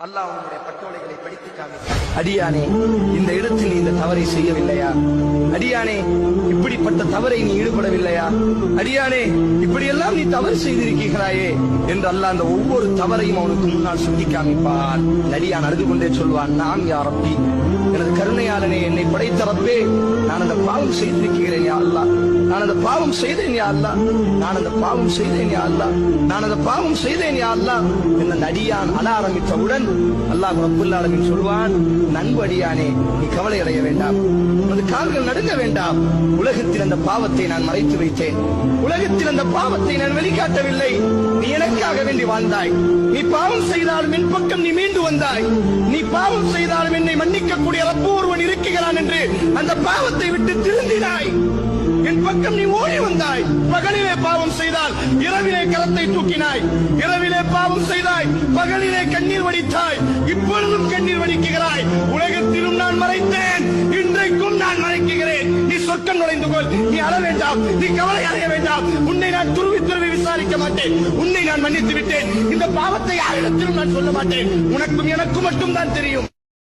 அல்லாஹ் உன்னுடைய பட்டோலைகளை படித்து காமித்தார். அடியானே, இந்த இடத்தில் நீ இந்த தவறை செய்யவில்லையா? அடியானே, இப்படிப்பட்ட தவறை நீ ஈடுபடவில்லையா? அடியானே, இப்படியெல்லாம் நீ தவறு செய்திருக்கிறாயே என்று அல்லாஹ் அந்த ஒவ்வொரு தவறையும் அவனுக்கு முன்னால் சுட்டி காமிப்பான். அடியான் அழுது கொண்டே சொல்வான், நாம் யா ரப்பி, எனது கருணையாளனே, என்னை படைத்த ரப்பே, நான் அந்த பாவம் செய்திருக்கிறேன் யா அல்லாஹ், நான் அந்த பாவம் செய்தேன் யா அல்லாஹ், நான் அந்த பாவம் செய்தேன் யா அல்லாஹ், நான் அந்த பாவம் செய்தேன் யா அல்லாஹ் என்ற அடியான் அழ ஆரம்பித்தவுடன் அல்லாஹ் ரப்புல் ஆலமீன் சொல்வான், நண்பு அடியானே, நீ கவலை அடைய வேண்டாம், உனது கால்கள் நடுங்க வேண்டாம். உலகத்தில் அந்த பாவத்தை நான் மறைத்து வைத்தேன், உலகத்தில் அந்த பாவத்தை நான் வெளிக்காட்டவில்லை. நீ எனக்காக வேண்டி வாழ்ந்தாய். நீ பாவம் செய்தாலும் என் பக்கம் நீ மீண்டு வந்தாய். நீ பாவம் செய்தாலும் என்னை மன்னிக்கக்கூடிய ரப்பு ஒருவன் இருக்கிறான் என்று அந்த பாவத்தை விட்டு திருந்தினாய். என் பக்கம் நீ ஓடி வந்தாய். பகலிலே பாவம் செய்தால் இரவிலே கரத்தை தூக்கினாய். இரவிலே பாவம் செய்தாய், பகலிலே கண்ணீர் வடித்தாய். இப்பொழுதும் கண்ணீர் வடிக்கிறாய். உலகத்திலும் நான் மறைத்தேன், இன்றைக்கும் நான் மறைக்கிறேன். நீ சொர்க்கம் நுழைந்து கொள். நீ அழ வேண்டாம், நீ கவலை அடைய வேண்டாம். உன்னை நான் துருவி துருவி விசாரிக்க மாட்டேன். உன்னை நான் மன்னித்து விட்டேன். இந்த பாவத்தை யாரிடத்திலும் நான் சொல்ல மாட்டேன். உனக்கும் எனக்கும் மட்டும் தான் தெரியும்.